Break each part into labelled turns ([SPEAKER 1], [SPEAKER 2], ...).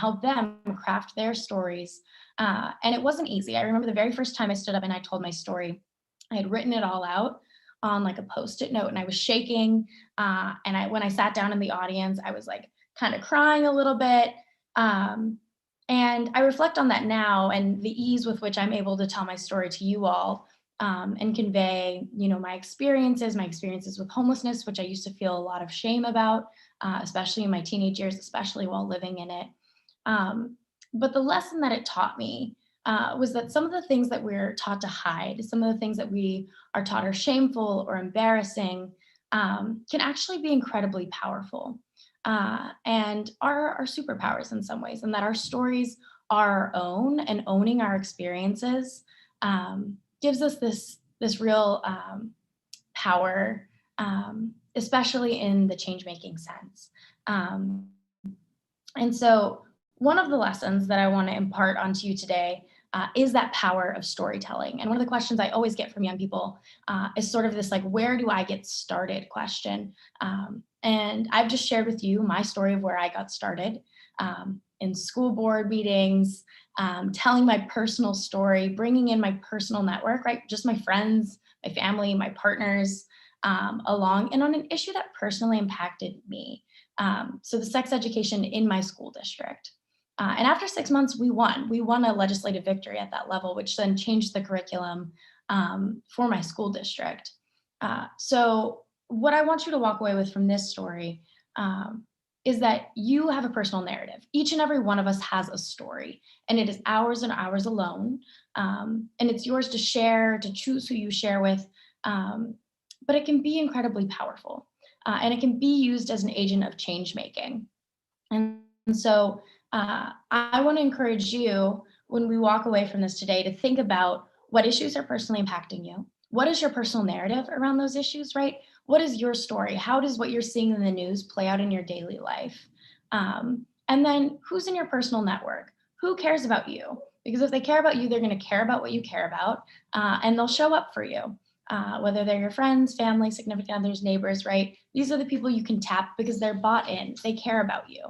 [SPEAKER 1] help them craft their stories. And it wasn't easy. I remember the very first time I stood up and I told my story, I had written it all out on like a Post-it note and I was shaking. When I sat down in the audience, I was like kind of crying a little bit. And I reflect on that now and the ease with which I'm able to tell my story to you all, and convey, my experiences with homelessness, which I used to feel a lot of shame about, especially in my teenage years, especially while living in it. But the lesson that it taught me was that some of the things that we're taught to hide, some of the things that we are taught are shameful or embarrassing, can actually be incredibly powerful, and are superpowers in some ways, and that our stories are our own, and owning our experiences gives us this real power, especially in the change-making sense. And so one of the lessons that I want to impart onto you today is that power of storytelling. And one of the questions I always get from young people is sort of this like, where do I get started question. And I've just shared with you my story of where I got started in school board meetings, telling my personal story, bringing in my personal network, right? Just my friends, my family, my partners along, and on an issue that personally impacted me. So the sex education in my school district. And after 6 months, we won a legislative victory at that level, which then changed the curriculum for my school district. So what I want you to walk away with from this story is that you have a personal narrative. Each and every one of us has a story, and it is ours and ours alone. And it's yours to share, to choose who you share with, but it can be incredibly powerful. And it can be used as an agent of change making. And so I want to encourage you, when we walk away from this today, to think about what issues are personally impacting you. What is your personal narrative around those issues, right? What is your story? How does what you're seeing in the news play out in your daily life? And then who's in your personal network? Who cares about you? Because if they care about you, they're going to care about what you care about, and they'll show up for you. Whether they're your friends, family, significant others, neighbors, right? These are the people you can tap because they're bought in, they care about you.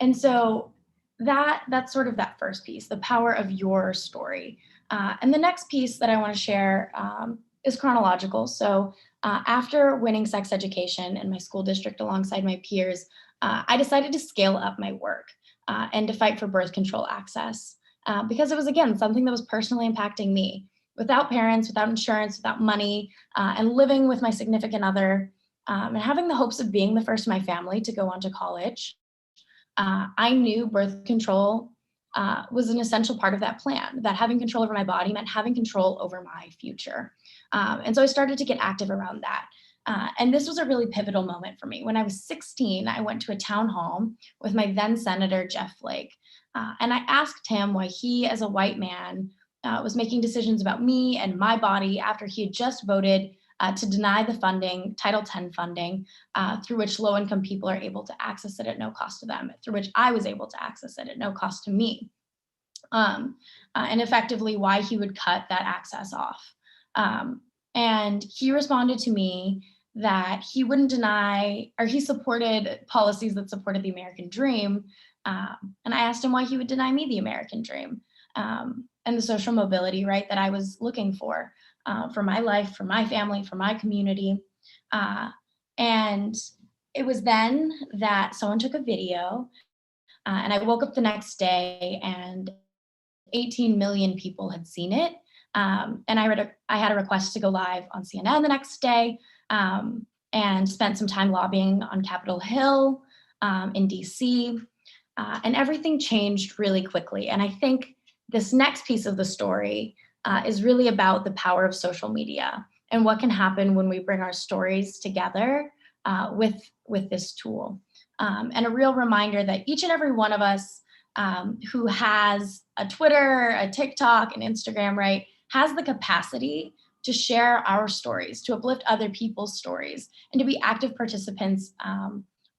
[SPEAKER 1] And so that's sort of that first piece, the power of your story. And the next piece that I want to share is chronological. So after winning sex education in my school district alongside my peers, I decided to scale up my work and to fight for birth control access because it was, again, something that was personally impacting me. Without parents, without insurance, without money, and living with my significant other, and having the hopes of being the first in my family to go on to college, I knew birth control was an essential part of that plan, that having control over my body meant having control over my future. And so I started to get active around that. And this was a really pivotal moment for me. When I was 16, I went to a town hall with my then Senator, Jeff Flake, and I asked him why he, as a white man, was making decisions about me and my body after he had just voted to deny the funding, Title X funding, through which low-income people are able to access it at no cost to them, through which I was able to access it at no cost to me, and effectively why he would cut that access off. And he responded to me that he wouldn't deny, or he supported policies that supported the American dream. And I asked him why he would deny me the American dream. And the social mobility, right, that I was looking for my life, for my family, for my community. And it was then that someone took a video, and I woke up the next day and 18 million people had seen it. And I had a request to go live on CNN the next day, and spent some time lobbying on Capitol Hill in DC. And everything changed really quickly. And I think this next piece of the story is really about the power of social media and what can happen when we bring our stories together with this tool. And a real reminder that each and every one of us who has a Twitter, a TikTok, an Instagram, right, has the capacity to share our stories, to uplift other people's stories, and to be active participants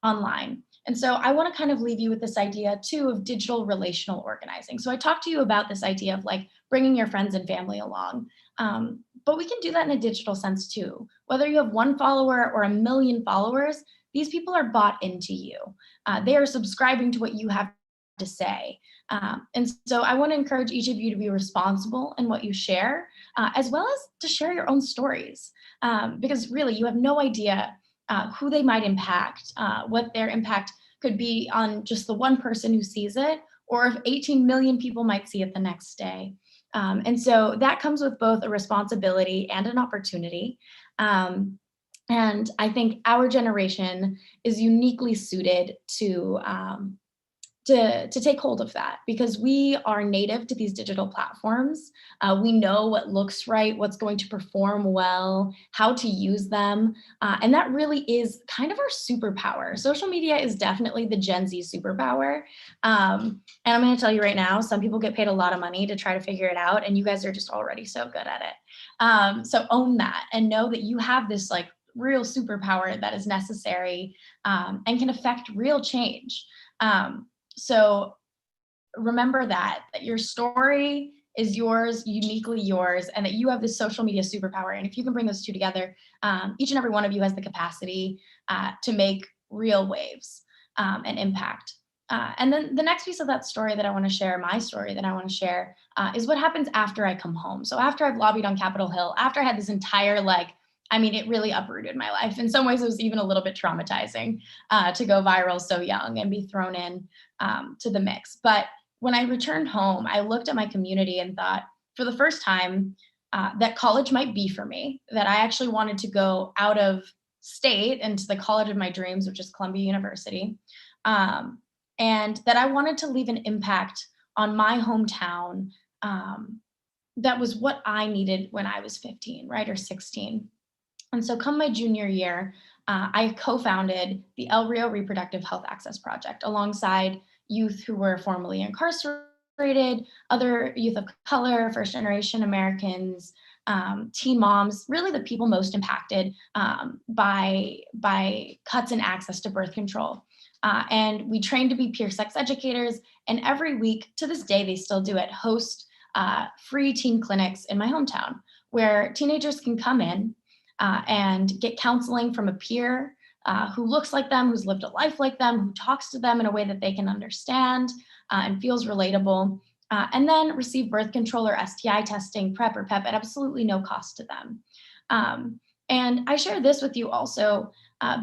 [SPEAKER 1] online. And so I want to kind of leave you with this idea too of digital relational organizing. So I talked to you about this idea of like bringing your friends and family along, but we can do that in a digital sense too. Whether you have 1 follower or 1 million followers, these people are bought into you. They are subscribing to what you have to say. And so I want to encourage each of you to be responsible in what you share, as well as to share your own stories, because really you have no idea who they might impact, what their impact could be on just the one person who sees it, or if 18 million people might see it the next day. And so that comes with both a responsibility and an opportunity. And I think our generation is uniquely suited to take hold of that, because we are native to these digital platforms. We know what looks right, what's going to perform well, how to use them. And that really is kind of our superpower. Social media is definitely the Gen Z superpower. And I'm going to tell you right now, some people get paid a lot of money to try to figure it out, and you guys are just already so good at it. So own that and know that you have this like real superpower that is necessary, and can affect real change. So remember that your story is yours, uniquely yours, and that you have this social media superpower. And if you can bring those two together, each and every one of you has the capacity to make real waves and impact. And then the next piece of that story that I want to share, my story that I want to share, is what happens after I come home. So after I've lobbied on Capitol Hill, after I had this entire it really uprooted my life. In some ways, it was even a little bit traumatizing to go viral so young and be thrown in to the mix. But when I returned home, I looked at my community and thought, for the first time, that college might be for me, that I actually wanted to go out of state into the college of my dreams, which is Columbia University, and that I wanted to leave an impact on my hometown. That was what I needed when I was 15, right, or 16. And so come my junior year, I co-founded the El Rio Reproductive Health Access Project alongside youth who were formerly incarcerated, other youth of color, first generation Americans, teen moms, really the people most impacted by cuts in access to birth control. And we trained to be peer sex educators, and every week, to this day, they still do it, host free teen clinics in my hometown where teenagers can come in and get counseling from a peer who looks like them, who's lived a life like them, who talks to them in a way that they can understand and feels relatable, and then receive birth control or STI testing, PrEP or PEP at absolutely no cost to them. And I share this with you also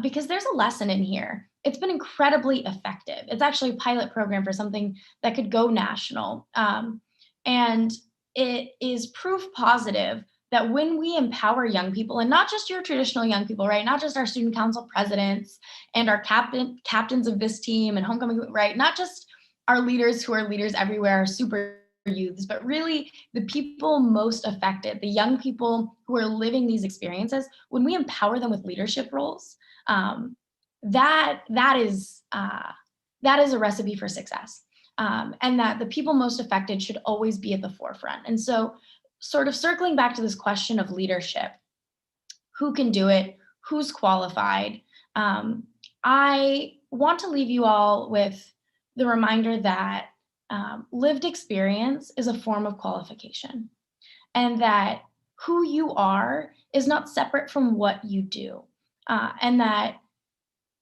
[SPEAKER 1] because there's a lesson in here. It's been incredibly effective. It's actually a pilot program for something that could go national. And it is proof positive that when we empower young people, and not just your traditional young people, right? Not just our student council presidents and our captains of this team and homecoming, right? Not just our leaders who are leaders everywhere, our super youths, but really the people most affected, the young people who are living these experiences. When we empower them with leadership roles, that is a recipe for success. And that the people most affected should always be at the forefront. And so, sort of circling back to this question of leadership, who can do it, who's qualified, I want to leave you all with the reminder that lived experience is a form of qualification, and that who you are is not separate from what you do, and that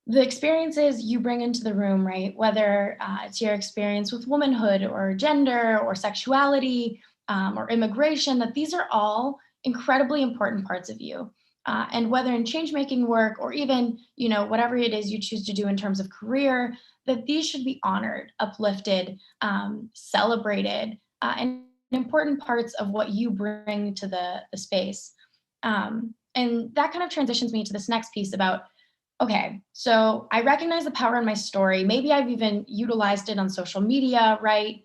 [SPEAKER 1] the experiences you bring into the room, right, whether it's your experience with womanhood or gender or sexuality, or immigration, that these are all incredibly important parts of you. And whether in change-making work or even, whatever it is you choose to do in terms of career, that these should be honored, uplifted, celebrated, and important parts of what you bring to the space. And that kind of transitions me to this next piece about, okay, so I recognize the power in my story. Maybe I've even utilized it on social media, right?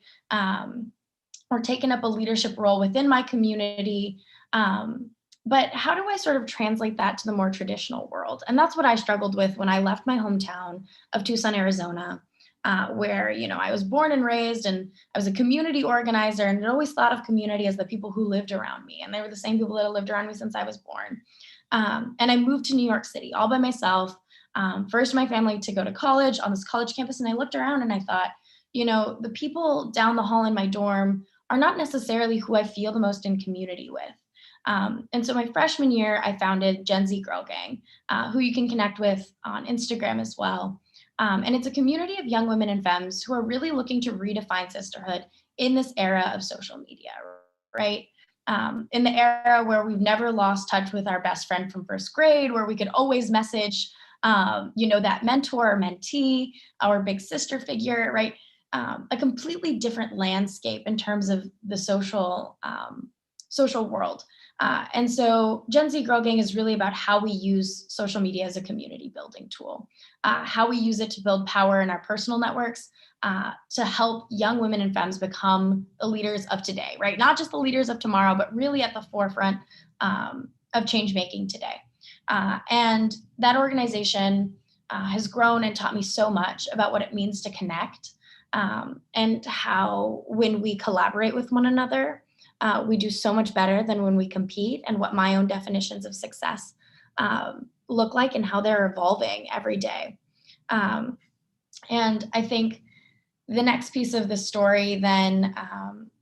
[SPEAKER 1] Or taken up a leadership role within my community. But how do I sort of translate that to the more traditional world? And that's what I struggled with when I left my hometown of Tucson, Arizona, where, I was born and raised, and I was a community organizer, and had always thought of community as the people who lived around me. And they were the same people that had lived around me since I was born. And I moved to New York City all by myself. First, my family to go to college on this college campus. And I looked around and I thought, the people down the hall in my dorm are not necessarily who I feel the most in community with. And so my freshman year, I founded Gen Z Girl Gang, who you can connect with on Instagram as well. And it's a community of young women and femmes who are really looking to redefine sisterhood in this era of social media, right? In the era where we've never lost touch with our best friend from first grade, where we could always message, that mentor or mentee, our big sister figure, right? A completely different landscape in terms of the social world. And so Gen Z Girl Gang is really about how we use social media as a community building tool, how we use it to build power in our personal networks, to help young women and femmes become the leaders of today, right? Not just the leaders of tomorrow, but really at the forefront of change making today. And that organization has grown and taught me so much about what it means to connect, and how when we collaborate with one another, we do so much better than when we compete, and what my own definitions of success look like and how they're evolving every day. Um, and I think the next piece of the story, then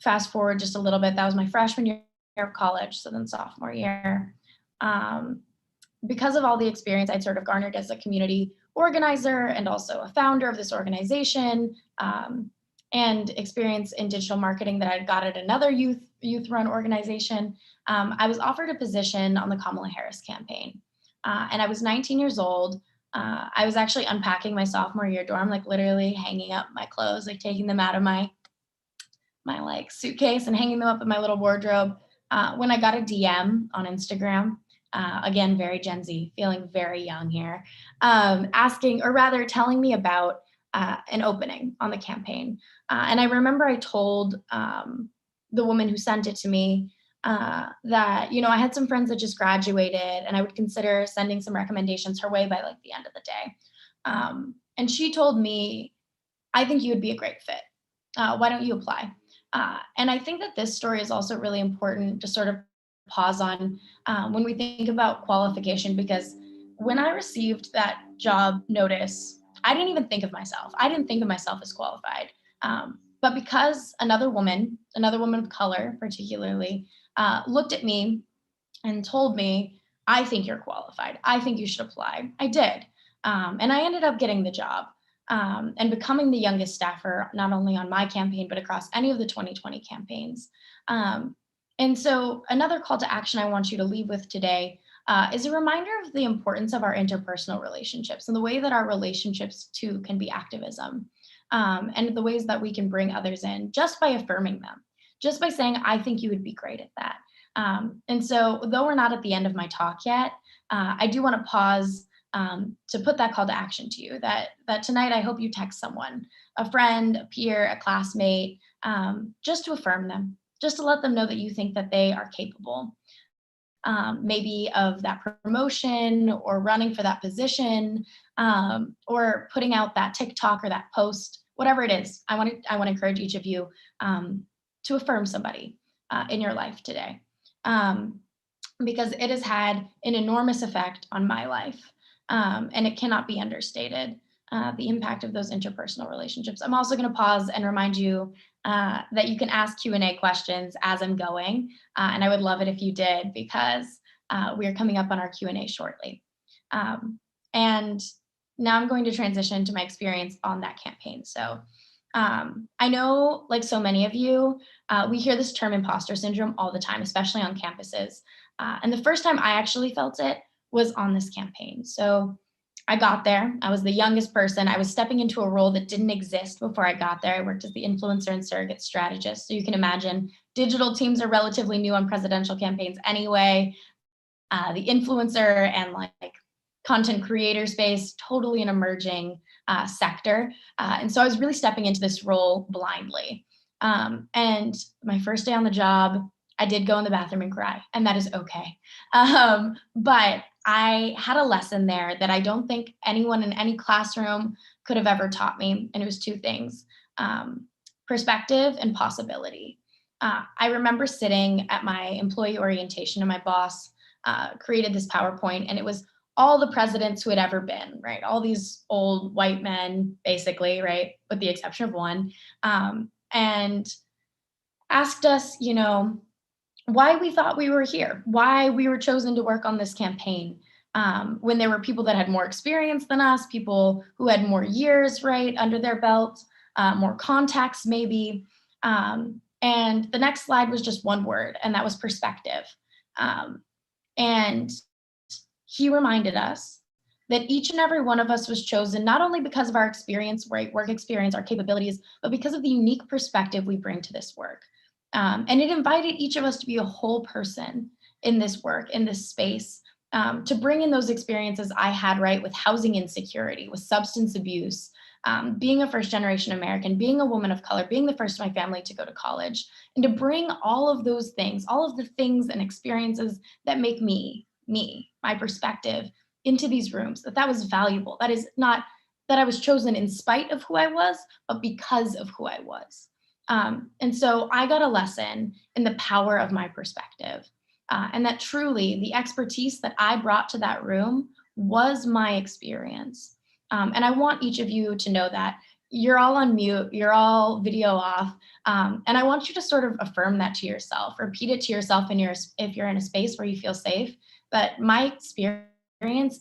[SPEAKER 1] fast forward just a little bit, that was my freshman year of college, so then sophomore year. Um, because of all the experience I'd sort of garnered as a community organizer and also a founder of this organization, and experience in digital marketing that I got at another youth run organization, I was offered a position on the Kamala Harris campaign. And I was 19 years old. I was actually unpacking my sophomore year dorm, like literally hanging up my clothes, like taking them out of my like suitcase and hanging them up in my little wardrobe, when I got a DM on Instagram. Again, very Gen Z, feeling very young here, asking, or rather telling me about an opening on the campaign. And I remember I told the woman who sent it to me that, I had some friends that just graduated and I would consider sending some recommendations her way by like the end of the day. And she told me, I think you would be a great fit. Why don't you apply? And I think that this story is also really important to sort of pause on when we think about qualification, because when I received that job notice, I didn't even think of myself. I didn't think of myself as qualified. But because another woman of color particularly, looked at me and told me, I think you're qualified. I think you should apply. I did. And I ended up getting the job, and becoming the youngest staffer, not only on my campaign, but across any of the 2020 campaigns. And so another call to action I want you to leave with today is a reminder of the importance of our interpersonal relationships and the way that our relationships too can be activism, and the ways that we can bring others in just by affirming them, just by saying, I think you would be great at that. And so though we're not at the end of my talk yet, I do want to pause to put that call to action to you, that tonight I hope you text someone, a friend, a peer, a classmate, just to affirm them, just to let them know that you think that they are capable, maybe of that promotion or running for that position, or putting out that TikTok or that post, whatever it is. I want to encourage each of you to affirm somebody in your life today, because it has had an enormous effect on my life. And it cannot be understated, the impact of those interpersonal relationships. I'm also going to pause and remind you that you can ask Q&A questions as I'm going. And I would love it if you did, because we are coming up on our Q&A shortly. And now I'm going to transition to my experience on that campaign. So I know, like so many of you, we hear this term imposter syndrome all the time, especially on campuses. And the first time I actually felt it was on this campaign. So I got there. I was the youngest person. I was stepping into a role that didn't exist before I got there. I worked as the influencer and surrogate strategist. So you can imagine digital teams are relatively new on presidential campaigns anyway. The influencer and like content creator space, totally an emerging sector. And so I was really stepping into this role blindly. And my first day on the job, I did go in the bathroom and cry, and that is okay. But I had a lesson there that I don't think anyone in any classroom could have ever taught me. And it was two things, perspective and possibility. I remember sitting at my employee orientation, and my boss created this PowerPoint, and it was all the presidents who had ever been, right? All these old white men, basically, right? With the exception of one, and asked us, why we thought we were here, why we were chosen to work on this campaign. When there were people that had more experience than us, people who had more years, right, under their belt, more contacts maybe. And the next slide was just one word, and that was perspective. And he reminded us that each and every one of us was chosen not only because of our experience, right, work experience, our capabilities, but because of the unique perspective we bring to this work. And it invited each of us to be a whole person in this work, in this space, to bring in those experiences I had, right, with housing insecurity, with substance abuse, being a first generation American, being a woman of color, being the first in my family to go to college, and to bring all of those things, all of the things and experiences that make me, my perspective, into these rooms, that was valuable. That is not that I was chosen in spite of who I was, but because of who I was. And so I got a lesson in the power of my perspective, and that truly the expertise that I brought to that room was my experience. And I want each of you to know that. You're all on mute, you're all video off, and I want you to sort of affirm that to yourself, repeat it to yourself if you're in a space where you feel safe, that my experience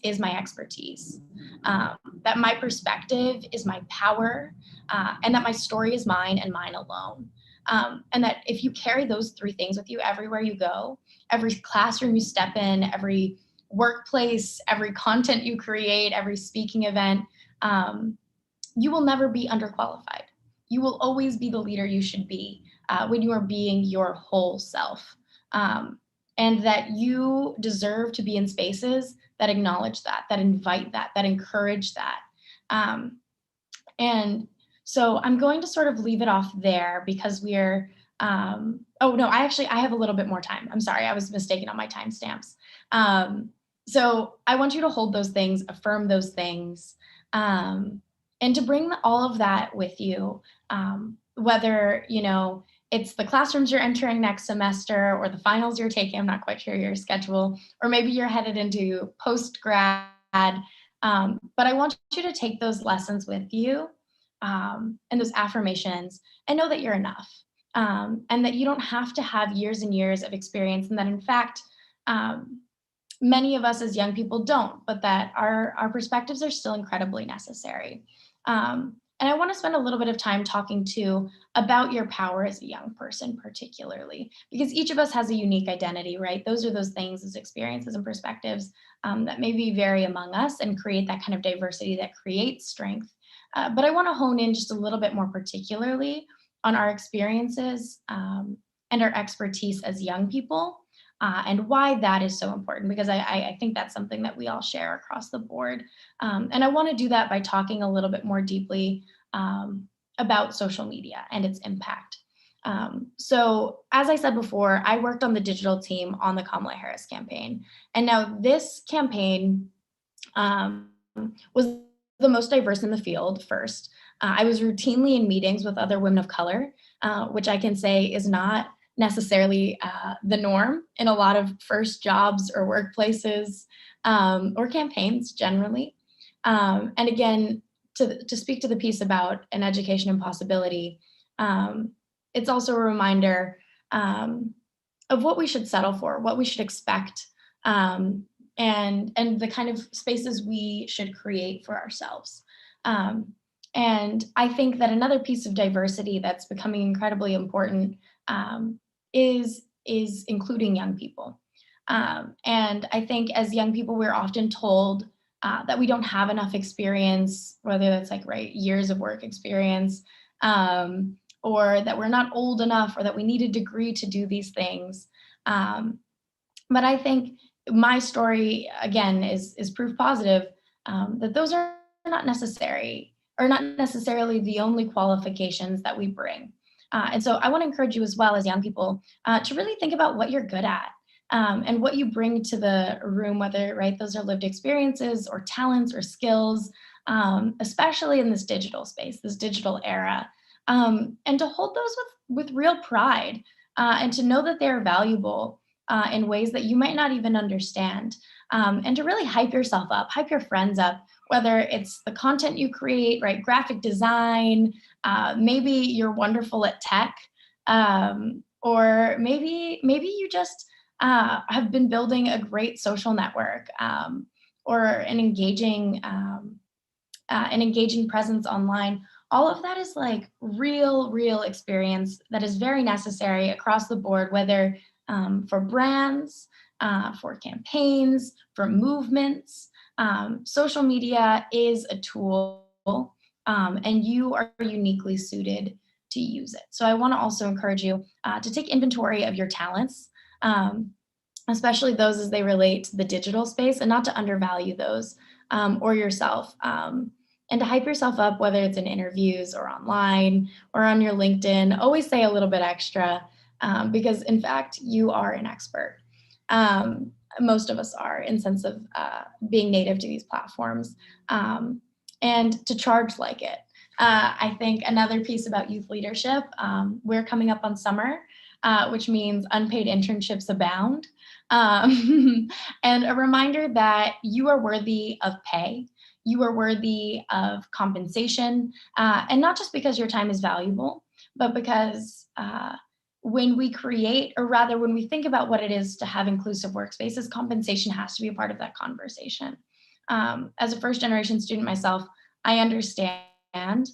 [SPEAKER 1] is my expertise, that my perspective is my power, and that my story is mine and mine alone. And that if you carry those three things with you everywhere you go, every classroom you step in, every workplace, every content you create, every speaking event, you will never be underqualified. You will always be the leader you should be when you are being your whole self. And that you deserve to be in spaces that acknowledge that invite that encourage that. And so I'm going to sort of leave it off there because we're, oh no, I have a little bit more time. I'm sorry, I was mistaken on my timestamps. So I want you to hold those things, affirm those things, and to bring all of that with you, whether, it's the classrooms you're entering next semester or the finals you're taking, I'm not quite sure your schedule, or maybe you're headed into post-grad. But I want you to take those lessons with you, and those affirmations, and know that you're enough, and that you don't have to have years and years of experience, and that in fact, many of us as young people don't, but that our perspectives are still incredibly necessary. And I want to spend a little bit of time talking too about your power as a young person, particularly, because each of us has a unique identity, right? Those are those things, those experiences and perspectives that maybe vary among us and create that kind of diversity that creates strength. But I want to hone in just a little bit more particularly on our experiences and our expertise as young people, and why that is so important, because I think that's something that we all share across the board. And I want to do that by talking a little bit more deeply about social media and its impact. So as I said before, I worked on the digital team on the Kamala Harris campaign. And now this campaign was the most diverse in the field first. I was routinely in meetings with other women of color, which I can say is not necessarily the norm in a lot of first jobs or workplaces, or campaigns generally. And again, to speak to the piece about an education impossibility, it's also a reminder of what we should settle for, what we should expect, and the kind of spaces we should create for ourselves. And I think that another piece of diversity that's becoming incredibly important is including young people. And I think as young people, we're often told that we don't have enough experience, whether that's like, right, years of work experience, or that we're not old enough, or that we need a degree to do these things. But I think my story, again, is proof positive that those are not necessary, or not necessarily the only qualifications that we bring. And so I want to encourage you as well as young people to really think about what you're good at, and what you bring to the room, whether, right, those are lived experiences or talents or skills, especially in this digital space, this digital era, and to hold those with real pride, and to know that they're valuable in ways that you might not even understand, and to really hype yourself up, hype your friends up, whether it's the content you create, right, graphic design, maybe you're wonderful at tech, or maybe you just have been building a great social network, or an engaging presence online. All of that is like real experience that is very necessary across the board, whether for brands, for campaigns, for movements. Social media is a tool, and you are uniquely suited to use it. So I want to also encourage you to take inventory of your talents, especially those as they relate to the digital space, and not to undervalue those, or yourself. And to hype yourself up, whether it's in interviews or online or on your LinkedIn, always say a little bit extra, because in fact, you are an expert. Most of us are, in sense of being native to these platforms, and to charge like it. I think another piece about youth leadership, we're coming up on summer, which means unpaid internships abound. And a reminder that you are worthy of pay, you are worthy of compensation, and not just because your time is valuable, but because when we create, or rather when we think about what it is to have inclusive workspaces, compensation has to be a part of that conversation. As a first generation student myself, I understand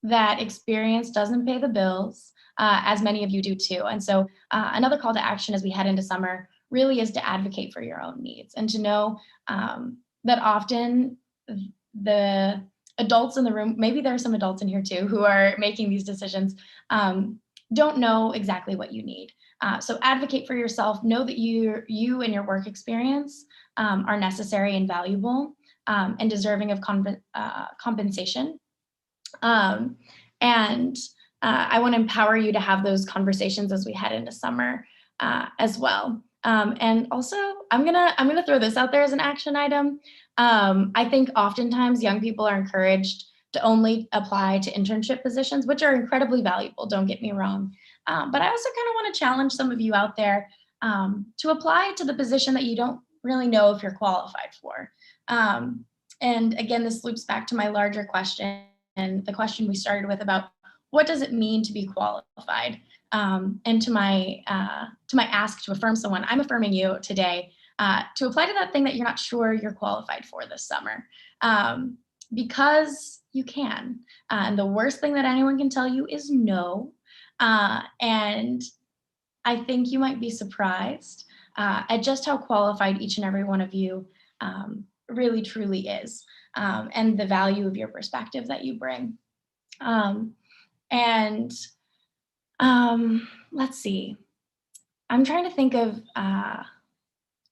[SPEAKER 1] that experience doesn't pay the bills, as many of you do too. And so another call to action as we head into summer really is to advocate for your own needs, and to know that often the adults in the room, maybe there are some adults in here too who are making these decisions, don't know exactly what you need. So advocate for yourself, know that you and your work experience are necessary and valuable, and deserving of compensation. And I want to empower you to have those conversations as we head into summer as well. And also, I'm gonna throw this out there as an action item. I think oftentimes young people are encouraged to only apply to internship positions, which are incredibly valuable, don't get me wrong. But I also kind of want to challenge some of you out there to apply to the position that you don't really know if you're qualified for. And again, this loops back to my larger question, and the question we started with about what does it mean to be qualified? And to my ask to affirm someone, I'm affirming you today to apply to that thing that you're not sure you're qualified for this summer, because you can. And the worst thing that anyone can tell you is no. And I think you might be surprised at just how qualified each and every one of you really truly is, and the value of your perspective that you bring. And let's see, I'm trying to think of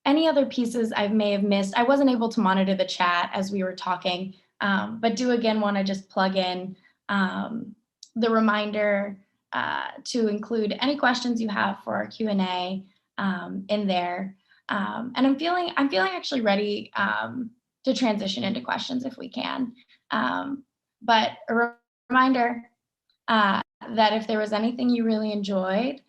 [SPEAKER 1] any other pieces I may have missed. I wasn't able to monitor the chat as we were talking, but do again want to just plug in the reminder to include any questions you have for our Q&A in there. And I'm feeling actually ready to transition into questions if we can. But a reminder that if there was anything you really enjoyed,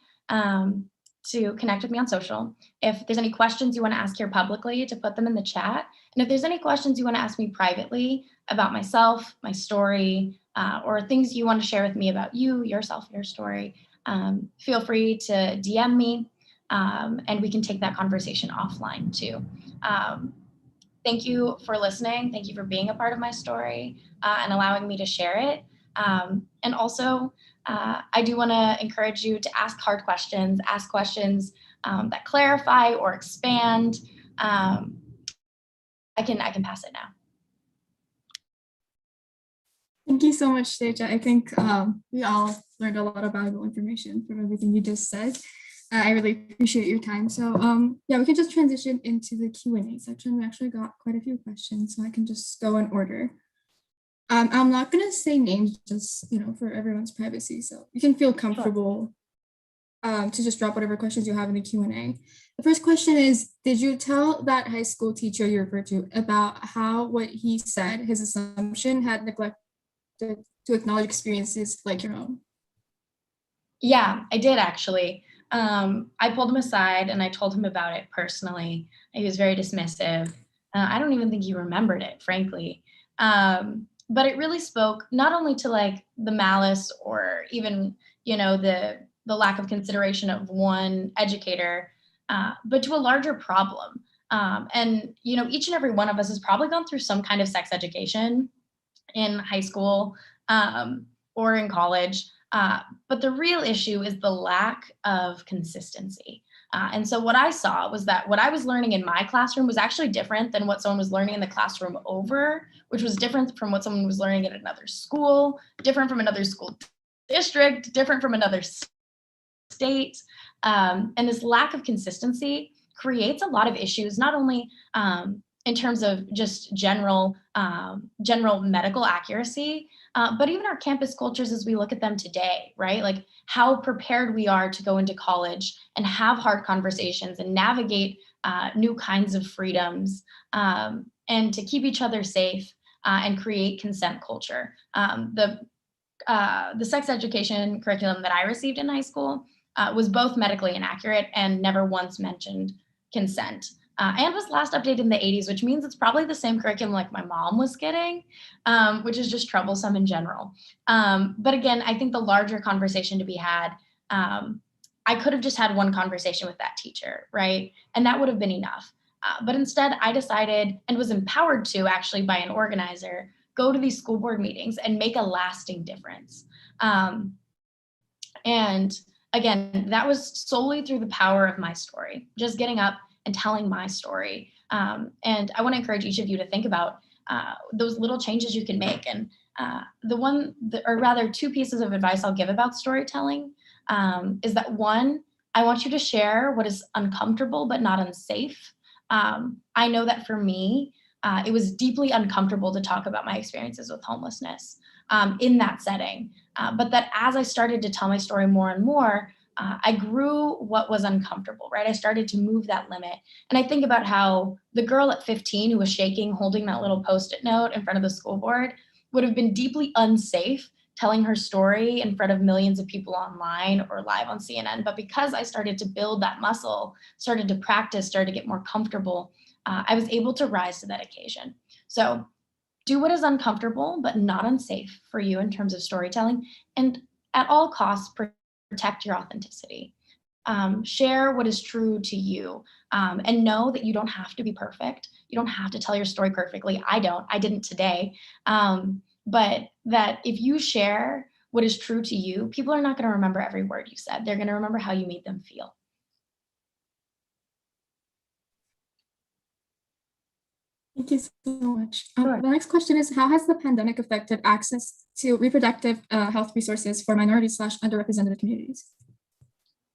[SPEAKER 1] to connect with me on social. If there's any questions you want to ask here publicly, to put them in the chat. And if there's any questions you want to ask me privately about myself, my story, or things you want to share with me about you, yourself, your story, feel free to DM me, and we can take that conversation offline too. Thank you for listening. Thank you for being a part of my story and allowing me to share it. And also, I do want to encourage you to ask hard questions, ask questions that clarify or expand. I can pass it now.
[SPEAKER 2] Thank you so much, Teja. I think we all learned a lot of valuable information from everything you just said. I really appreciate your time. So yeah, we can just transition into the Q&A section. We actually got quite a few questions, so I can just go in order. I'm not going to say names, just for everyone's privacy, so you can feel comfortable to just drop whatever questions you have in the Q&A. The first question is, did you tell that high school teacher you referred to about how what he said, his assumption, had neglected to acknowledge experiences like your own?
[SPEAKER 1] Yeah, I did actually. I pulled him aside and I told him about it personally. He was very dismissive. I don't even think he remembered it, frankly. But it really spoke not only to like the malice or even, the the lack of consideration of one educator, but to a larger problem. And each and every one of us has probably gone through some kind of sex education in high school or in college. But the real issue is the lack of consistency. And so what I saw was that what I was learning in my classroom was actually different than what someone was learning in the classroom over, which was different from what someone was learning at another school, different from another school district, different from another state. And this lack of consistency creates a lot of issues, not only in terms of just general medical accuracy, but even our campus cultures as we look at them today, right? Like how prepared we are to go into college and have hard conversations and navigate new kinds of freedoms, and to keep each other safe and create consent culture. The sex education curriculum that I received in high school was both medically inaccurate and never once mentioned consent. And was last updated in the 80s, which means it's probably the same curriculum like my mom was getting, which is just troublesome in general. But again, I think the larger conversation to be had, I could have just had one conversation with that teacher, right? And that would have been enough. But instead, I decided and was empowered to actually by an organizer go to these school board meetings and make a lasting difference. And again, that was solely through the power of my story, just getting up and telling my story. And I want to encourage each of you to think about those little changes you can make. And or rather, two pieces of advice I'll give about storytelling is that one, I want you to share what is uncomfortable but not unsafe. I know that for me, it was deeply uncomfortable to talk about my experiences with homelessness in that setting. But that as I started to tell my story more and more, I grew what was uncomfortable, right? I started to move that limit. And I think about how the girl at 15 who was shaking, holding that little Post-it note in front of the school board would have been deeply unsafe telling her story in front of millions of people online or live on CNN. But because I started to build that muscle, started to practice, started to get more comfortable, I was able to rise to that occasion. So do what is uncomfortable, but not unsafe for you in terms of storytelling. And at all costs, protect your authenticity. Share what is true to you, and know that you don't have to be perfect. You don't have to tell your story perfectly. I didn't today. But that if you share what is true to you, people are not going to remember every word you said. They're going to remember how you made them feel.
[SPEAKER 2] Thank you so much.
[SPEAKER 1] Sure.
[SPEAKER 2] The next question is, how has the pandemic affected access to reproductive health resources for minority/underrepresented communities?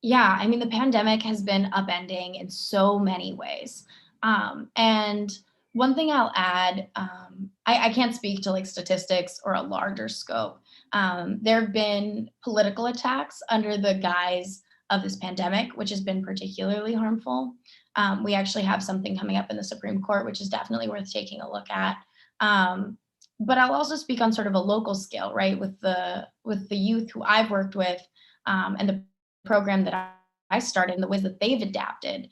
[SPEAKER 1] Yeah, I mean, the pandemic has been upending in so many ways. And one thing I'll add, I can't speak to like statistics or a larger scope. There have been political attacks under the guise of this pandemic, which has been particularly harmful. We actually have something coming up in the Supreme Court, which is definitely worth taking a look at. But I'll also speak on sort of a local scale, right, with the youth who I've worked with, and the program that I started and the ways that they've adapted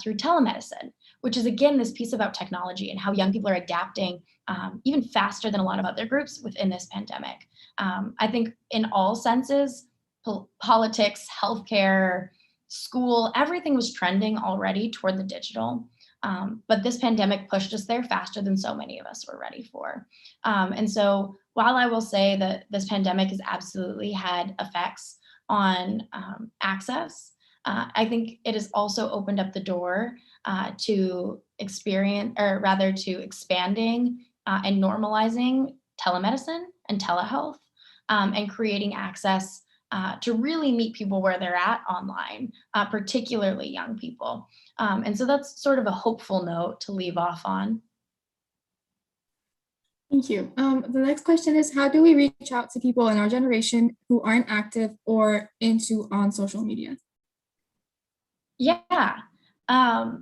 [SPEAKER 1] through telemedicine, which is again this piece about technology and how young people are adapting even faster than a lot of other groups within this pandemic. I think in all senses, politics, healthcare, school, everything was trending already toward the digital. But this pandemic pushed us there faster than so many of us were ready for. And so while I will say that this pandemic has absolutely had effects on access, I think it has also opened up the door to expanding and normalizing telemedicine and telehealth, and creating access to really meet people where they're at online, particularly young people. And so that's sort of a hopeful note to leave off on.
[SPEAKER 2] Thank you. The next question is, how do we reach out to people in our generation who aren't active or on social media?
[SPEAKER 1] Yeah.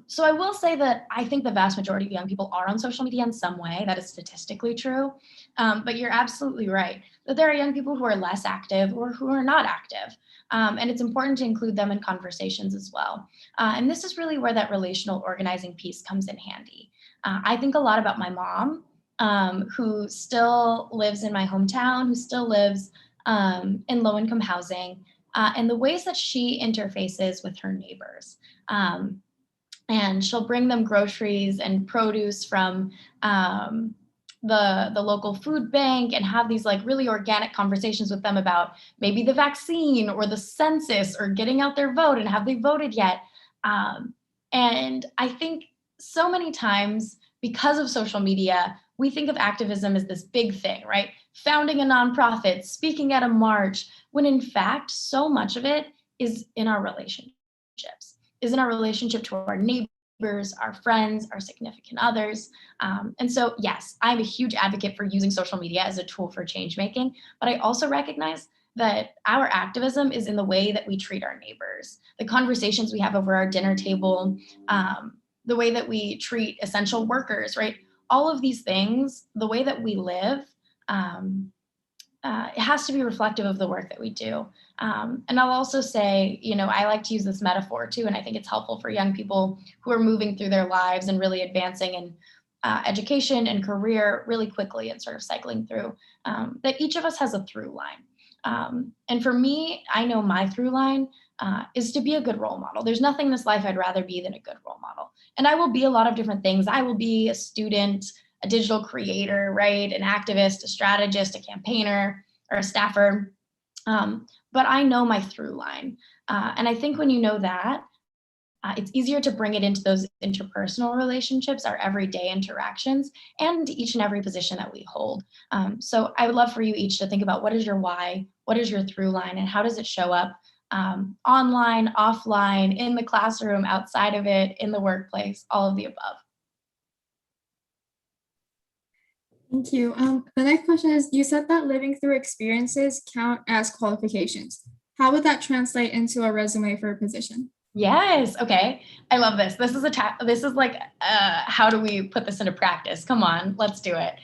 [SPEAKER 1] So I will say that I think the vast majority of young people are on social media in some way. That is statistically true. But you're absolutely right that there are young people who are less active or who are not active. And it's important to include them in conversations as well. And this is really where that relational organizing piece comes in handy. I think a lot about my mom, who still lives in my hometown, who still lives in low-income housing. and the ways that she interfaces with her neighbors. And she'll bring them groceries and produce from the local food bank and have these like really organic conversations with them about maybe the vaccine or the census or getting out their vote and have they voted yet. And I think so many times because of social media, we think of activism as this big thing, right? Founding a nonprofit, speaking at a march, when in fact, so much of it is in our relationships, is in our relationship to our neighbors, our friends, our significant others. And so, yes, I'm a huge advocate for using social media as a tool for change making, but I also recognize that our activism is in the way that we treat our neighbors, the conversations we have over our dinner table, the way that we treat essential workers, right? All of these things, the way that we live, it has to be reflective of the work that we do. And I'll also say, I like to use this metaphor too, and I think it's helpful for young people who are moving through their lives and really advancing in education and career really quickly and sort of cycling through, that each of us has a through line. And for me, I know my through line is to be a good role model. There's nothing in this life I'd rather be than a good role model. And I will be a lot of different things. I will be a student, a digital creator, right? An activist, a strategist, a campaigner, or a staffer. But I know my through line. And I think when you know that, it's easier to bring it into those interpersonal relationships, our everyday interactions, and each and every position that we hold. So I would love for you each to think about what is your why, what is your through line, and how does it show up online, offline, in the classroom, outside of it, in the workplace, all of the above.
[SPEAKER 2] Thank you. The next question is, you said that living through experiences count as qualifications. How would that translate into a resume for a position?
[SPEAKER 1] Yes. Okay. I love this. This is like, how do we put this into practice? Come on, let's do it.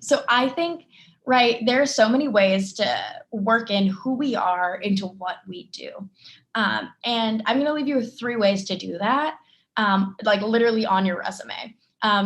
[SPEAKER 1] So I think, right, there are so many ways to work in who we are into what we do. And I'm going to leave you with 3 ways to do that, like literally on your resume.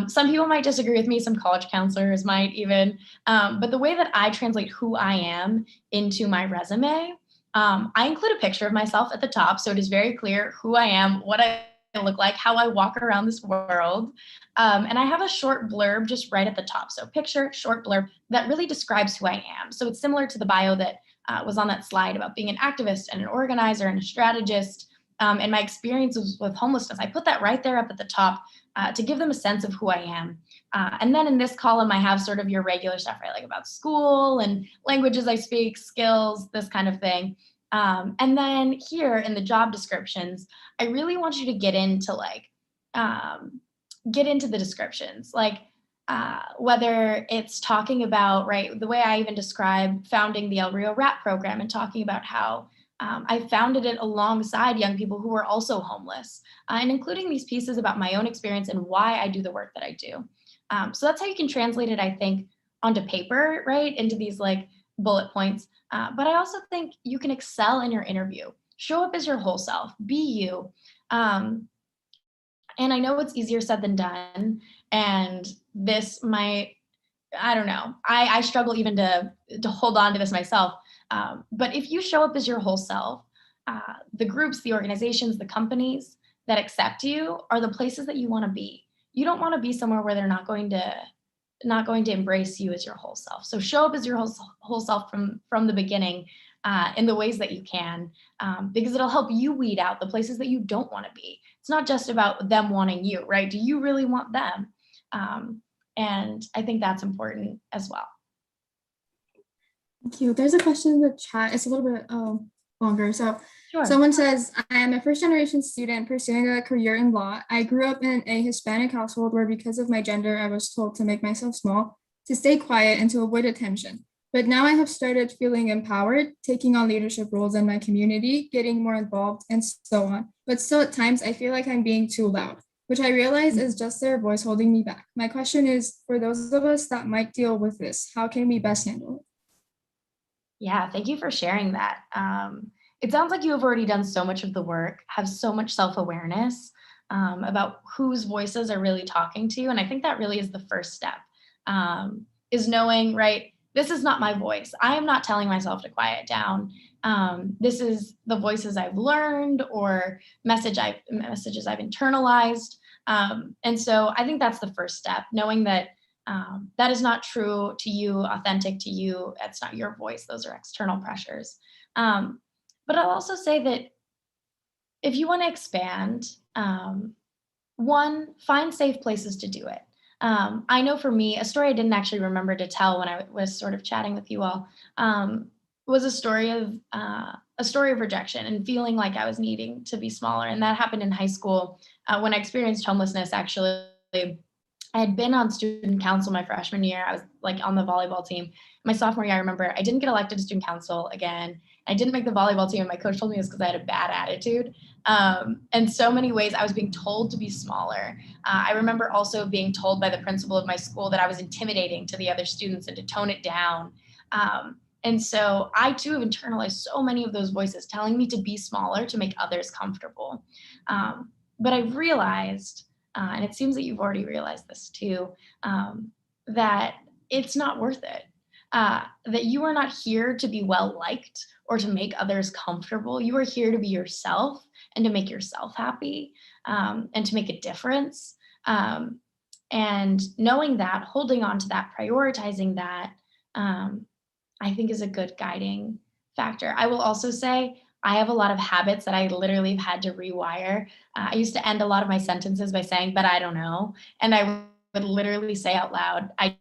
[SPEAKER 1] Some people might disagree with me. Some college counselors might even. But the way that I translate who I am into my resume, I include a picture of myself at the top, so it is very clear who I am, what I look like, how I walk around this world. And I have a short blurb just right at the top. So picture, short blurb that really describes who I am. So it's similar to the bio that was on that slide about being an activist and an organizer and a strategist, and my experiences with homelessness. I put that right there up at the top to give them a sense of who I am. And then in this column, I have sort of your regular stuff, right? Like about school and languages I speak, skills, this kind of thing. And then here in the job descriptions, I really want you to get into the descriptions, like whether it's talking about, right, the way I even describe founding the El Rio Rap program and talking about how I founded it alongside young people who were also homeless, and including these pieces about my own experience and why I do the work that I do. So that's how you can translate it, I think, onto paper, right, into these like bullet points. But I also think you can excel in your interview. Show up as your whole self. Be you. And I know it's easier said than done. And this might, I don't know, I struggle even to hold on to this myself. But if you show up as your whole self, the groups, the organizations, the companies that accept you are the places that you want to be. You don't want to be somewhere where they're not going to embrace you as your whole self. So show up as your whole self from the beginning in the ways that you can, because it'll help you weed out the places that you don't want to be. It's not just about them wanting you, right? Do you really want them? And I think that's important as well.
[SPEAKER 2] Thank you. There's a question in the chat. It's a little bit longer. So
[SPEAKER 1] Sure.
[SPEAKER 2] Someone says, I am a first-generation student pursuing a career in law. I grew up in a Hispanic household where because of my gender, I was told to make myself small, to stay quiet, and to avoid attention. But now I have started feeling empowered, taking on leadership roles in my community, getting more involved, and so on. But still at times, I feel like I'm being too loud, which I realize is just their voice holding me back. My question is, for those of us that might deal with this, how can we best handle it?
[SPEAKER 1] Yeah, thank you for sharing that. It sounds like you have already done so much of the work, have so much self-awareness about whose voices are really talking to you. And I think that really is the first step, is knowing, right, this is not my voice. I am not telling myself to quiet down. This is the voices I've learned or messages I've internalized. And so I think that's the first step, knowing that that is not true to you, authentic to you. That's not your voice. Those are external pressures. Um, but I'll also say that if you want to expand, one, find safe places to do it. I know for me, a story I didn't actually remember to tell when I was sort of chatting with you all was a story of rejection and feeling like I was needing to be smaller, and that happened in high school when I experienced homelessness. Actually, I had been on student council my freshman year. I was like on the volleyball team. My sophomore year, I remember I didn't get elected to student council again. I didn't make the volleyball team, and my coach told me it was because I had a bad attitude. In so many ways, I was being told to be smaller. I remember also being told by the principal of my school that I was intimidating to the other students and to tone it down. And so I too have internalized so many of those voices telling me to be smaller to make others comfortable. But I've realized, and it seems that you've already realized this too, that it's not worth it. That you are not here to be well liked or to make others comfortable. You are here to be yourself and to make yourself happy and to make a difference. And knowing that, holding on to that, prioritizing that, I think is a good guiding factor. I will also say I have a lot of habits that I literally have had to rewire. I used to end a lot of my sentences by saying, but I don't know. And I would literally say out loud, I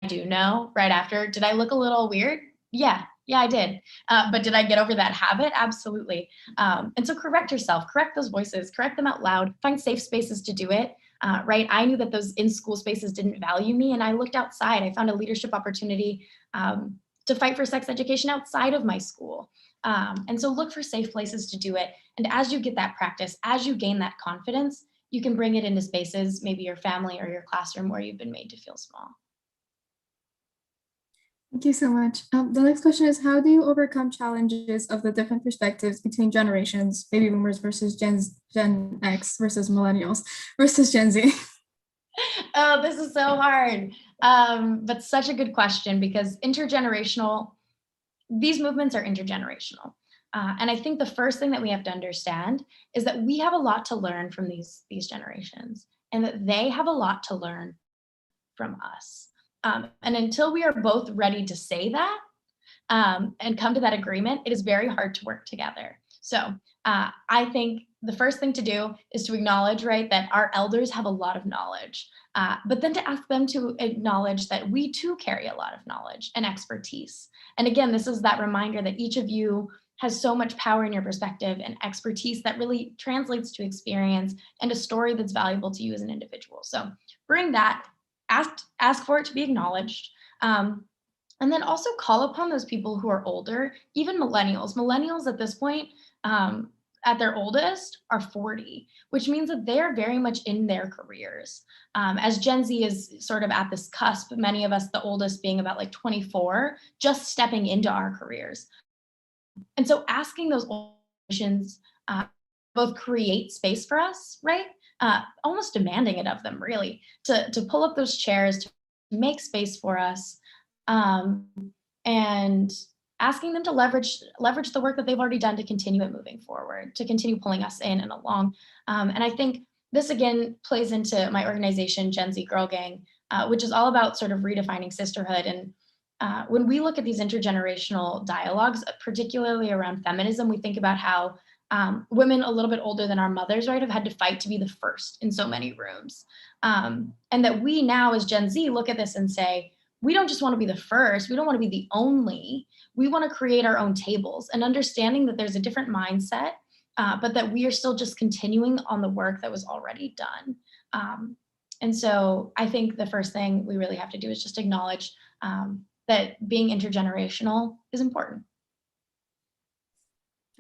[SPEAKER 1] do know right after. Did I look a little weird? Yeah, I did. But did I get over that habit? Absolutely. And so correct yourself, correct those voices, correct them out loud, find safe spaces to do it. Right. I knew that those in school spaces didn't value me. And I looked outside. I found a leadership opportunity to fight for sex education outside of my school. And so look for safe places to do it. And as you get that practice, as you gain that confidence, you can bring it into spaces, maybe your family or your classroom where you've been made to feel small.
[SPEAKER 2] Thank you so much. The next question is, how do you overcome challenges of the different perspectives between generations, baby boomers versus Gen X versus millennials versus Gen Z?
[SPEAKER 1] Oh, this is so hard. But such a good question because these movements are intergenerational. And I think the first thing that we have to understand is that we have a lot to learn from these generations and that they have a lot to learn from us. And until we are both ready to say that and come to that agreement, it is very hard to work together. So I think the first thing to do is to acknowledge, right, that our elders have a lot of knowledge, but then to ask them to acknowledge that we too carry a lot of knowledge and expertise. And again, this is that reminder that each of you has so much power in your perspective and expertise that really translates to experience and a story that's valuable to you as an individual. So bring that, ask for it to be acknowledged. And then also call upon those people who are older, even millennials. Millennials at this point, at their oldest, are 40, which means that they're very much in their careers. As Gen Z is sort of at this cusp, many of us, the oldest being about like 24, just stepping into our careers. And so asking those old generations both create space for us, right? Almost demanding it of them, really, to pull up those chairs, to make space for us, and asking them to leverage the work that they've already done to continue it moving forward, to continue pulling us in and along. And I think this again plays into my organization, Gen Z Girl Gang, which is all about sort of redefining sisterhood. And when we look at these intergenerational dialogues, particularly around feminism, we think about how women a little bit older than our mothers, right, have had to fight to be the first in so many rooms. And that we now as Gen Z look at this and say, we don't just want to be the first, we don't want to be the only, we want to create our own tables, and understanding that there's a different mindset, but that we are still just continuing on the work that was already done. And so I think the first thing we really have to do is just acknowledge that being intergenerational is important.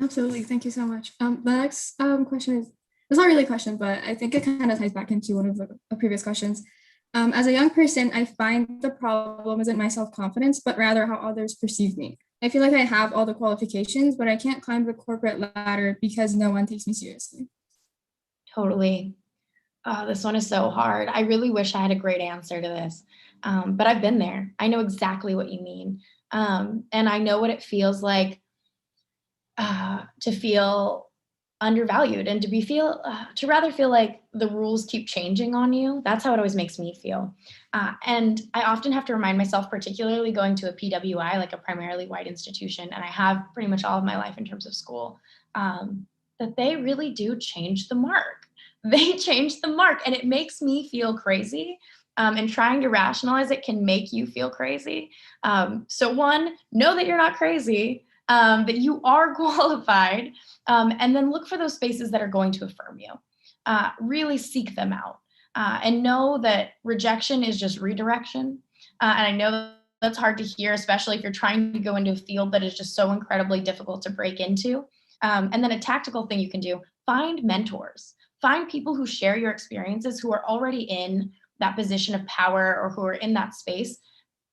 [SPEAKER 2] Absolutely. Thank you so much. The next question is, it's not really a question, but I think it kind of ties back into one of the previous questions. As a young person, I find the problem isn't my self-confidence, but rather how others perceive me. I feel like I have all the qualifications, but I can't climb the corporate ladder because no one takes me seriously.
[SPEAKER 1] Totally. This one is so hard. I really wish I had a great answer to this. But I've been there. I know exactly what you mean. And I know what it feels like to feel undervalued and to rather feel like the rules keep changing on you. That's how it always makes me feel. And I often have to remind myself, particularly going to a PWI, like a primarily white institution, and I have pretty much all of my life in terms of school, that they really do change the mark. They change the mark, and it makes me feel crazy. And trying to rationalize it can make you feel crazy. So one, know that you're not crazy, that you are qualified, and then look for those spaces that are going to affirm you. Really seek them out, and know that rejection is just redirection. And I know that's hard to hear, especially if you're trying to go into a field that is just so incredibly difficult to break into. And then a tactical thing you can do, find mentors, find people who share your experiences, who are already in that position of power or who are in that space,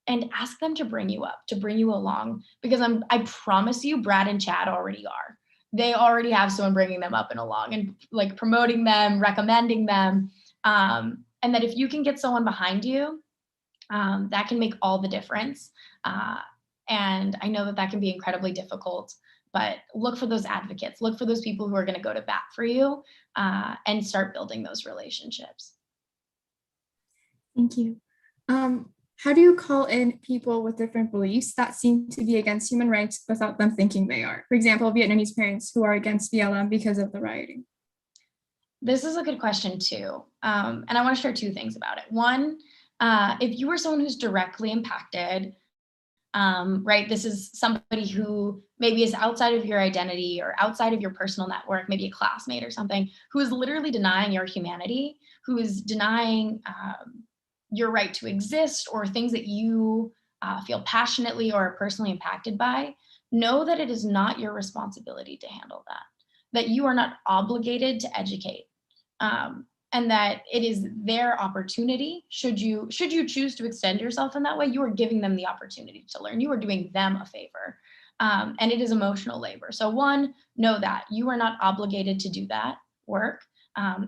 [SPEAKER 1] and ask them to bring you up, to bring you along, because I promise you, Brad and Chad already are. They already have someone bringing them up and along and like promoting them, recommending them. And that if you can get someone behind you, that can make all the difference. And I know that that can be incredibly difficult, but look for those advocates, look for those people who are going to go to bat for you, and start building those relationships.
[SPEAKER 2] Thank you. How do you call in people with different beliefs that seem to be against human rights without them thinking they are? For example, Vietnamese parents who are against BLM because of the rioting.
[SPEAKER 1] This is a good question too. And I want to share two things about it. One, if you are someone who's directly impacted, right, this is somebody who maybe is outside of your identity or outside of your personal network, maybe a classmate or something, who is literally denying your humanity, who is denying your right to exist or things that you feel passionately or are personally impacted by, know that it is not your responsibility to handle that, that you are not obligated to educate, and that it is their opportunity. Should you choose to extend yourself in that way, you are giving them the opportunity to learn. You are doing them a favor, and it is emotional labor. So one, know that you are not obligated to do that work.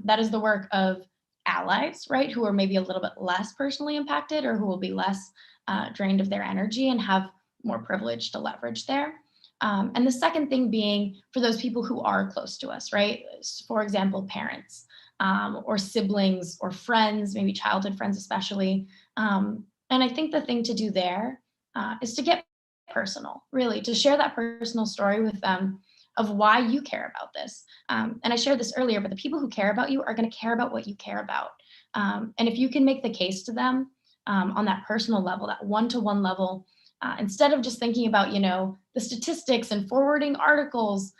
[SPEAKER 1] That is the work of allies, right, who are maybe a little bit less personally impacted or who will be less drained of their energy and have more privilege to leverage there. And the second thing being for those people who are close to us, right? For example, parents, or siblings or friends, maybe childhood friends especially. And I think the thing to do there is to get personal, really, to share that personal story with them of why you care about this. And I shared this earlier, but the people who care about you are going to care about what you care about. And if you can make the case to them on that personal level, that one-to-one level, instead of just thinking about, the statistics and forwarding articles,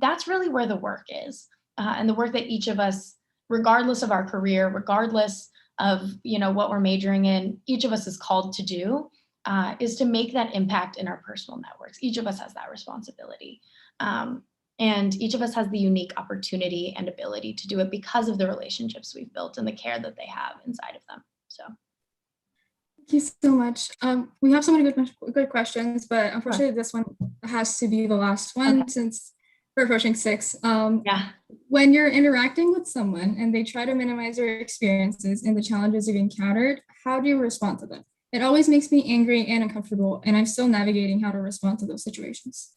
[SPEAKER 1] that's really where the work is. And the work that each of us, regardless of our career, regardless of, what we're majoring in, each of us is called to do, is to make that impact in our personal networks. Each of us has that responsibility. And each of us has the unique opportunity and ability to do it because of the relationships we've built and the care that they have inside of them. So.
[SPEAKER 2] Thank you so much. We have so many good questions, but unfortunately this one has to be the last one since we're approaching 6.
[SPEAKER 1] Yeah.
[SPEAKER 2] When you're interacting with someone and they try to minimize your experiences and the challenges you've encountered, how do you respond to them? It always makes me angry and uncomfortable, and I'm still navigating how to respond to those situations.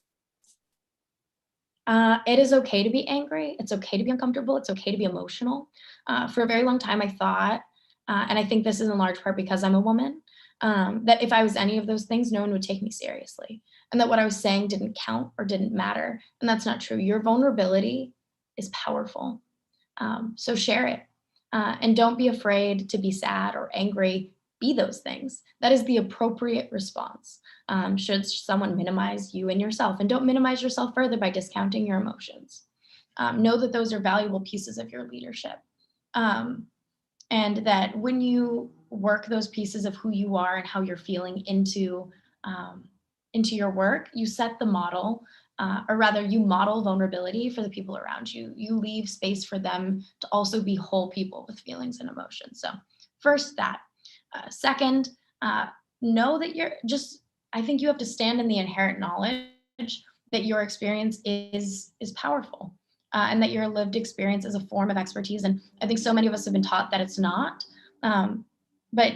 [SPEAKER 1] It is okay to be angry. It's okay to be uncomfortable. It's okay to be emotional. For a very long time, I thought, and I think this is in large part because I'm a woman, that if I was any of those things, no one would take me seriously, and that what I was saying didn't count or didn't matter. And that's not true. Your vulnerability is powerful. So share it, and don't be afraid to be sad or angry. Be those things. That is the appropriate response. Should someone minimize you and yourself, and don't minimize yourself further by discounting your emotions. Know that those are valuable pieces of your leadership. And that when you work those pieces of who you are and how you're feeling into your work, you set the model, or rather you model vulnerability for the people around you. You leave space for them to also be whole people with feelings and emotions. So first that. Second, know that I think you have to stand in the inherent knowledge that your experience is powerful, and that your lived experience is a form of expertise. And I think so many of us have been taught that it's not. But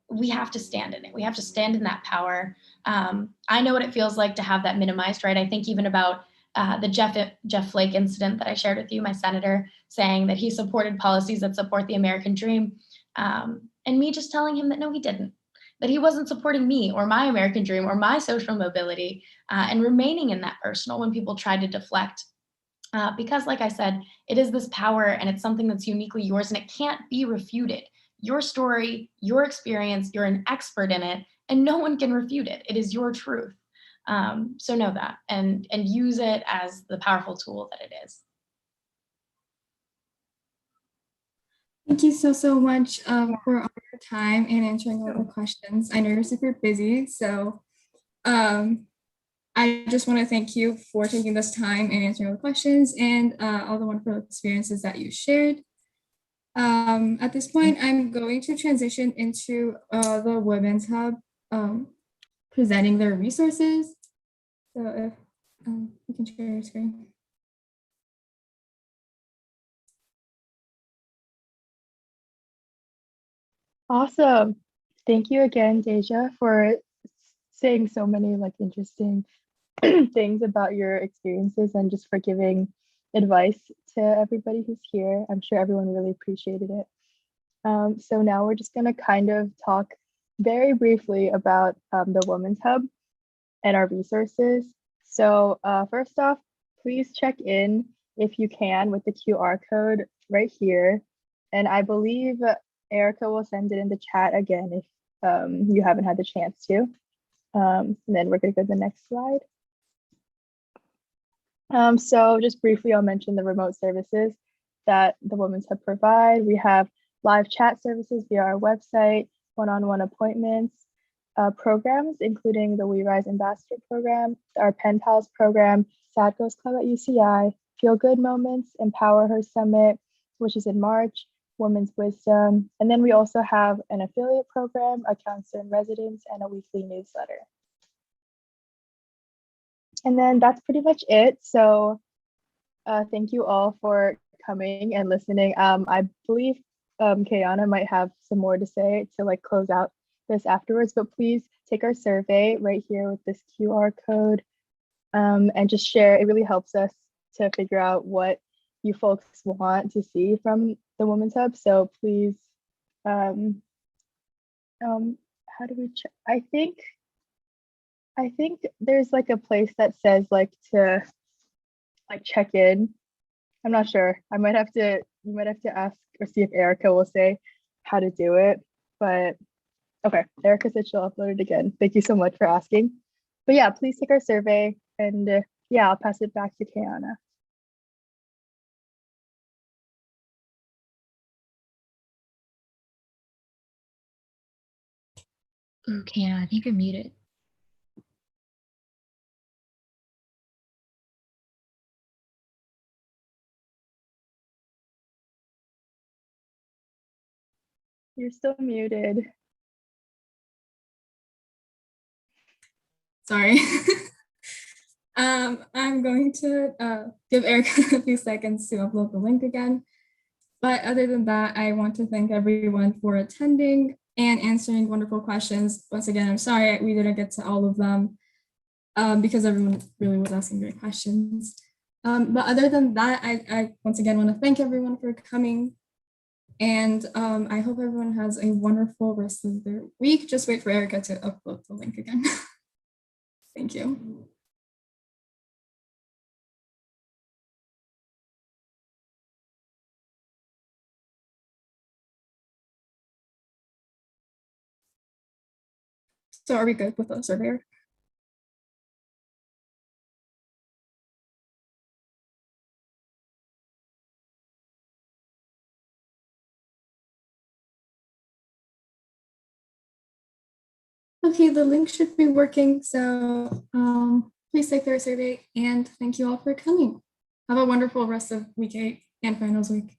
[SPEAKER 1] we have to stand in it. We have to stand in that power. I know what it feels like to have that minimized, right? I think even about the Jeff Flake incident that I shared with you, my senator saying that he supported policies that support the American dream, and me just telling him that no, he didn't, that he wasn't supporting me or my American dream or my social mobility, and remaining in that personal when people tried to deflect. Because, like I said, it is this power and it's something that's uniquely yours and it can't be refuted. Your story, your experience, you're an expert in it, and no one can refute it. It is your truth. So know that and use it as the powerful tool that it is.
[SPEAKER 2] Thank you so much for all your time and answering all the questions. I know you're super busy, so I just want to thank you for taking this time and answering all the questions and all the wonderful experiences that you shared. At this point, I'm going to transition into the Women's Hub presenting their resources. So if you can share your screen.
[SPEAKER 3] Awesome. Thank you again, Deja, for saying so many like interesting things about your experiences and just for giving advice to everybody who's here. I'm sure everyone really appreciated it. So now we're just going to kind of talk very briefly about the Women's Hub and our resources. So first off, please check in if you can with the QR code right here. And I believe Erica will send it in the chat again if you haven't had the chance to. And then we're going to go to the next slide. So just briefly, I'll mention the remote services that the Women's Hub provide. We have live chat services via our website, one-on-one appointments, programs, including the We Rise Ambassador program, our Pen Pals program, Sad Girls Club at UCI, Feel Good Moments, Empower Her Summit, which is in March, Women's Wisdom. And then we also have an affiliate program, a counselor in residence, and a weekly newsletter. And then that's pretty much it. So thank you all for coming and listening. I believe Kayana might have some more to say to like close out this afterwards, but please take our survey right here with this QR code and just share. It really helps us to figure out what you folks want to see from the Women's Hub. So please, how do we check? I think there's like a place that says like to like check in. I'm not sure. You might have to ask or see if Erica will say how to do it. But okay, Erica said she'll upload it again. Thank you so much for asking. But yeah, please take our survey and yeah, I'll pass it back to Kayana.
[SPEAKER 4] Okay, I think I'm muted.
[SPEAKER 3] You're still muted.
[SPEAKER 2] Sorry. I'm going to give Erica a few seconds to upload the link again. But other than that, I want to thank everyone for attending and answering wonderful questions. Once again, I'm sorry we didn't get to all of them because everyone really was asking great questions. But other than that, I once again want to thank everyone for coming. And I hope everyone has a wonderful rest of their week. Just wait for Erica to upload the link again. Thank you. So are we good with the surveyor? Okay, the link should be working. So please take their survey and thank you all for coming. Have a wonderful rest of week 8 and finals week.